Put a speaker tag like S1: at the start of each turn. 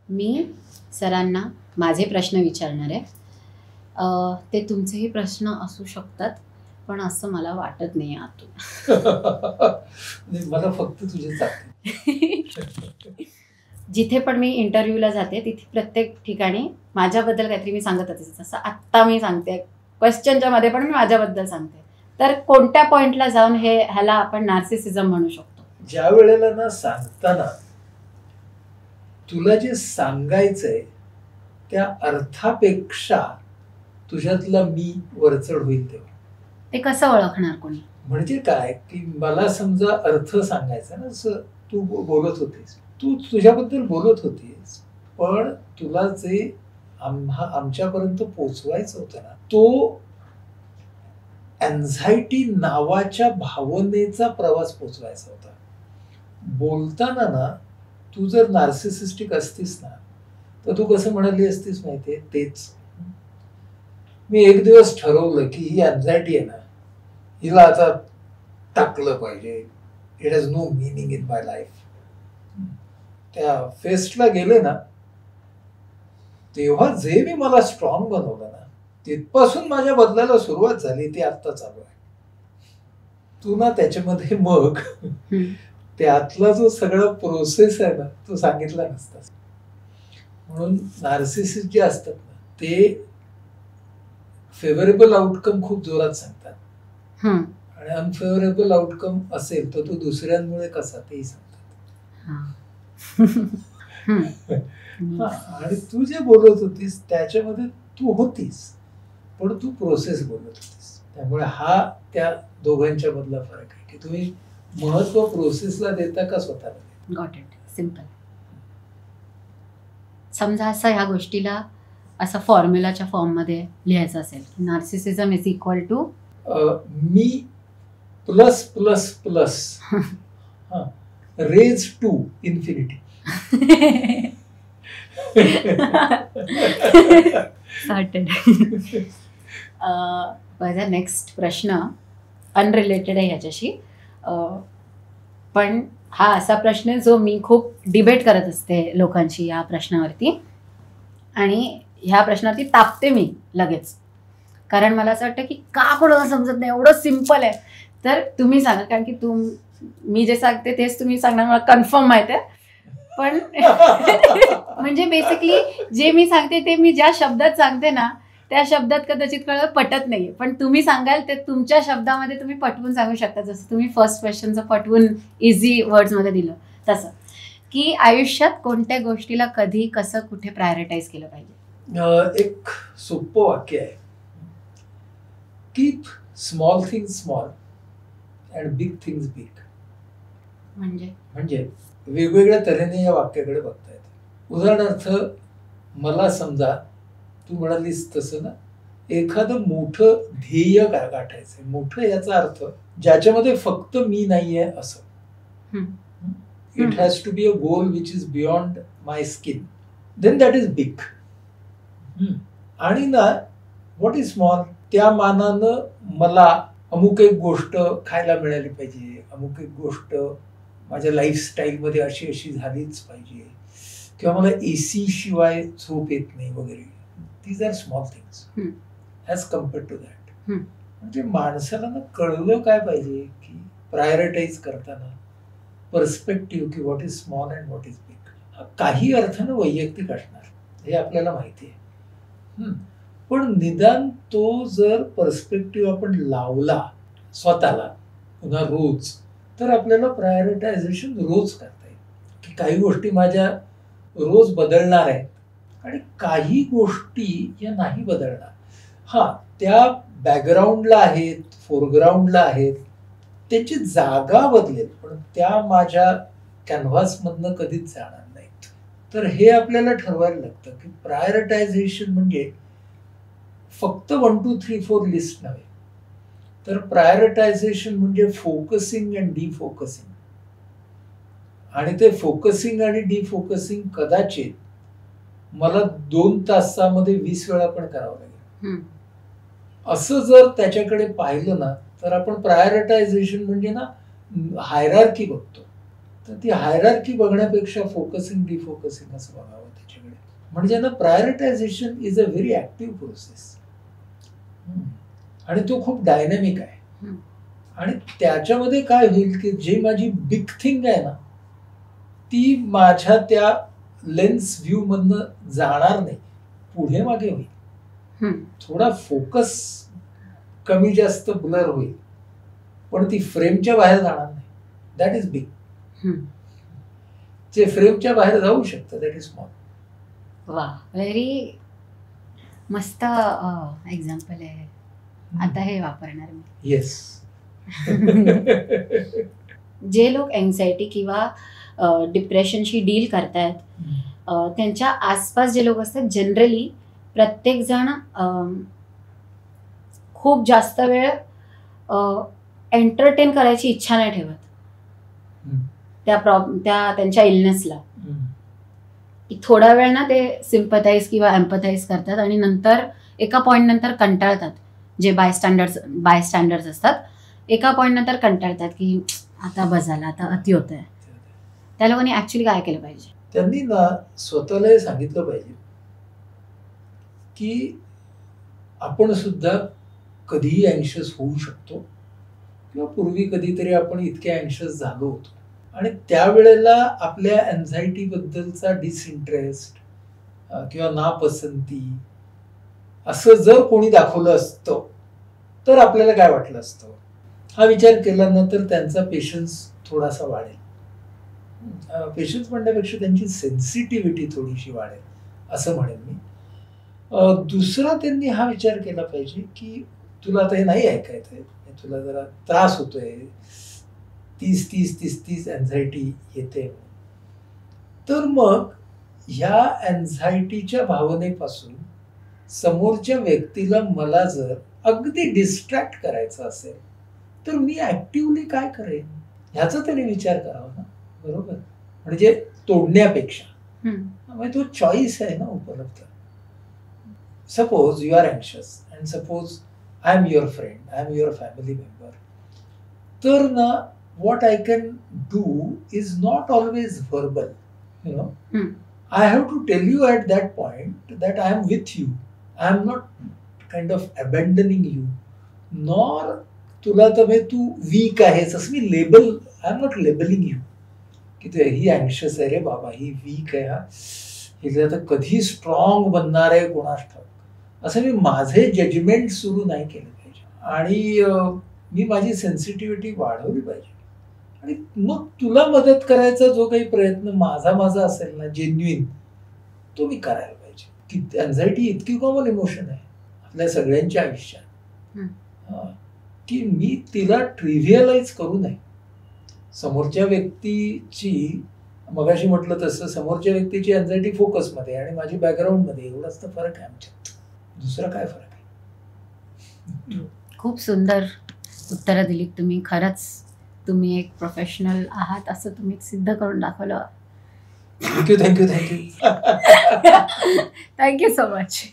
S1: मी सरांना माझे प्रश्न विचारणार आहे. ते तुमचेही प्रश्न असू शकतात, पण असं मला वाटत नाही आतून.
S2: मला फक्त तुझे चालते.
S1: जिथे पण मी इंटरव्ह्यूला जाते तिथे प्रत्येक ठिकाणी माझ्याबद्दल काहीतरी मी सांगत होते. जसं आत्ता मी सांगते, क्वेश्चनच्या मध्ये पण मी माझ्याबद्दल सांगते. तर कोणत्या पॉइंटला जाऊन ह्याला आपण नार्सिसिझम म्हणू शकतो?
S2: ज्या वेळेला ना सांगताना तुला जे सांगायचंय त्या अर्थापेक्षा तुझ्यातला मी वरचढ होईल तेव्हा.
S1: ते कसं ओळखणार कोणी?
S2: म्हणजे काय की मला समजा अर्थ सांगायचा ना, जसं तू बोलत होतीस, तू तुझ्याबद्दल बोलत होतीस, पण तुला जे आमच्यापर्यंत पोचवायचं होतं ना, तो एन्झायटी नावाच्या भावनेचा प्रवास पोचवायचा होता. बोलताना ना तू जर नार्सिसिस्टिक असतीस ना, तर तू कसं म्हणाली असतीस माहितीये, तेच मी एक दिवस ठरवलं की ही एन्झायटी आहे ना, हिला आता टाकलं पाहिजे. It has no meaning in my life. त्या फेस्टला गेले ना, तेव्हा जे मी मला स्ट्रॉंग बनवलं ना, तिथपासून माझ्या बदलायला सुरुवात झाली. ती आत्ता चालू आहे. तू ना त्याच्यामध्ये मग त्यातला जो सगळा प्रोसेस आहे ना, तो सांगितला नसतास. म्हणून नार्सिसिस्ट जे असतात ना, ते फेवरेबल आउटकम खूप जोरात सांगतात, आणि अनफेवरेबल आउटकम असेल तर तो दुसऱ्यांमुळे कसा तेही सांगतात. आणि तू जे बोलत होतीस त्याच्यामध्ये तू होतीस, पण तू प्रोसेस बोलत होतीस. त्यामुळे हा त्या दोघांच्या मधला फरक आहे की तुम्ही महत्व प्रोसेसला देता का स्वतःला.
S1: Got it. सिम्पल. समजा असं ह्या गोष्टीला असं फॉर्म्युलाच्या फॉर्ममध्ये लिहायचं असेल, narcissism is equal to
S2: me plus plus plus raise to infinity.
S1: माझा नेक्स्ट प्रश्न अनरिलेटेड आहे ह्याच्याशी, पण हा असा प्रश्न आहे जो मी खूप डिबेट करत असते लोकांशी या प्रश्नावरती, आणि ह्या प्रश्नावरती तापते मी लगेच. कारण मला असं वाटतं की का कोणाला समजत नाही, एवढं सिम्पल आहे. तर तुम्ही सांगा, कारण की मी जे सांगते तेच तुम्ही सांगणार मला कन्फर्म माहिती आहे. पण म्हणजे बेसिकली जे मी सांगते ते मी ज्या शब्दात सांगते ना, त्या शब्दात कदाचित कोणाला पटत नाही, पण तुम्ही सांगाल ते तुमच्या शब्दामध्ये तुम्ही पटवून सांगू शकता. जसं तुम्ही फर्स्ट क्वेश्चनचं पटवून इझी वर्ड्समध्ये दिलं तसं, की आयुष्यात कोणत्या गोष्टीला कधी कसं कुठे प्रायोरिटाईज केलं पाहिजे.
S2: एक सोपं वाक्य आहे, keep small things small and big things big. म्हणजे वेगवेगळ्या तऱ्हेने या वाक्याकडे बघता येतं. उदाहरणार्थ, मला समजा तू म्हणालीस तसं ना, एखादं मोठं ध्येय गाठायचंय. मोठं याचा अर्थ ज्याच्यामध्ये फक्त मी नाहीये असं. It has to be a goal which is beyond my skin, then that is big. आणि ना व्हॉट इज स्मॉल, त्या मानानं मला अमुक एक गोष्ट खायला मिळाली पाहिजे, अमुक एक गोष्ट माझ्या लाईफस्टाईलमध्ये अशी अशी झालीच पाहिजे, किंवा मला एसी शिवाय झोप येत नाही वगैरे. These are small things as compared to that. म्हणजे माणसाला ना कळलं काय पाहिजे की प्रायोरिटाईज करताना पर्स्पेक्टिव्ह की what is small and what is big. हा काही अर्थानं वैयक्तिक असणार, हे आपल्याला माहिती आहे. पण निदान तो जर पर्स्पेक्टिव्ह आपण लावला स्वतःला पुन्हा रोज, तर आपल्याला प्रायोरिटायझेशन रोज करता येईल. की काही गोष्टी माझ्या रोज बदलणार आहेत आणि काही गोष्टी या नाही बदलणार. त्या बॅकग्राऊंडला आहेत, फोरग्राऊंडला आहेत, त्याची जागा बदलेल, पण त्या माझ्या कॅनव्हासमधनं कधीच जाणार नाहीत. तर हे आपल्याला ठरवायला लागतं की प्रायोरिटायझेशन म्हणजे फक्त 1, 2, 3, 4 लिस्ट नव्हे, तर प्रायोरिटायझेशन म्हणजे फोकसिंग अँड डिफोकसिंग. आणि ते फोकसिंग आणि डिफोकसिंग कदाचित मला 2 तासामध्ये 20 वेळा पण करावं लागेल. असं जर त्याच्याकडे पाहिलं ना, तर आपण प्रायोरिटायझेशन म्हणजे ना हायरार्की बघतो. तर ती हायरार्की बघण्यापेक्षा फोकसिंग डिफोकसिंग असं बघावं त्याच्याकडे. म्हणजे ना prioritisation is a very active process आणि तो खूप डायनॅमिक आहे. आणि त्याच्यामध्ये काय होईल की जी माझी बिग थिंग आहे ना ती माझ्या त्या लेन्स व्ह्यू मधनं जाणार नाही, पुढे मागे होईल. थोडा फोकस कमी जास्त ब्लर होईल, पण ती फ्रेमच्या बाहेर जाणार नाही. That is big. जे फ्रेमच्या बाहेर जाऊ शकतं दॅट इज स्मॉल.
S1: वा, व्हेरी मस्त एक्झाम्पल आहे. आता हे वापरणार मी.
S2: येस.
S1: जे लोक एन्झायटी किंवा डिप्रेशनशी डील करतायत त्यांच्या आसपास जे लोक असतात जनरली प्रत्येक जण खूप जास्त वेळ एंटरटेन करायची इच्छा नाही ठेवत त्यांच्या इलनेसला. थोडा वेळ ना ते सिम्पथाईज किंवा एम्पथाईज करतात आणि नंतर एका पॉइंट नंतर कंटाळतात. जे बायस्टँडर्स असतात एका पॉइंट नंतर कंटाळतात की आता बस झालं, आता अति होत आहे. त्या लोकांनी ऍक्च्युली काय केलं पाहिजे?
S2: त्यांनी ना स्वतःला हे सांगितलं पाहिजे की आपण सुद्धा कधीही अँशियस होऊ शकतो किंवा पूर्वी कधीतरी आपण इतके अँशियस झालो होतो आणि त्यावेळेला आपल्या अँझायटी बद्दलचा डिसइंटरेस्ट किंवा नापसंती असं जर कोणी दाखवलं असतं तर आपल्याला काय वाटलं असतं. हा विचार केल्यानंतर त्यांचा पेशन्स थोडासा वाढेल. पेशन्स म्हणण्यापेक्षा त्यांची सेन्सिटिव्हिटी थोडीशी वाढेल असं म्हणेन मी. दुसरा त्यांनी हा विचार केला पाहिजे की तुला आता हे नाही ऐकायचंय, तुला जरा त्रास होतोय, 30 अँझायटी येते, तर मग ह्या अँझायटीच्या भावनेपासून समोरच्या व्यक्तीला मला जर अगदी डिस्ट्रॅक्ट करायचं असेल तर मी ऍक्टिव्हली काय करेन ह्याचा त्याने विचार करावा ना. बरोबर, म्हणजे तोडण्यापेक्षा. म्हणजे तो चॉईस आहे ना उपलब्ध. सपोज यू आर अँशियस and suppose I am your friend, I am your family member, तर ना what I can do is not always verbal, you know. I have to tell you at that point that I am with you. I am not kind of abandoning you, nor तुला तर तू weak आहेस असं मी label, I am not labelling you की ते ही अँशियस आहे रे बाबा, ही weak आहे, हा हिला तर कधी स्ट्रॉंग बनणार आहे कोणास ठाऊक, असं मी माझे जजमेंट सुरू नाही केलं पाहिजे. आणि मी माझी सेन्सिटिव्हिटी वाढवली पाहिजे. आणि मग तुला मदत करायचा जो काही प्रयत्न माझा असेल ना जेन्युइन, तो मी करायला पाहिजे. की अँझायटी इतकी कॉमन इमोशन आहे आपल्या सगळ्यांच्या आयुष्यात की मी तिला ट्रिव्हिअलाइज करू नये. समोरच्या व्यक्तीची, मगाशी म्हटलं तसं, समोरच्या व्यक्तीची अँझायटी फोकसमध्ये आणि माझी बॅकग्राऊंडमध्ये, एवढाच तर फरक आहे आमच्यात. दुसरा काय फरक आहे?
S1: खूप सुंदर उत्तरं दिलीत तुम्ही. खरंच तुम्ही एक प्रोफेशनल आहात असं तुम्ही सिद्ध करून दाखवलं.
S2: थँक्यू.
S1: Thank you so much.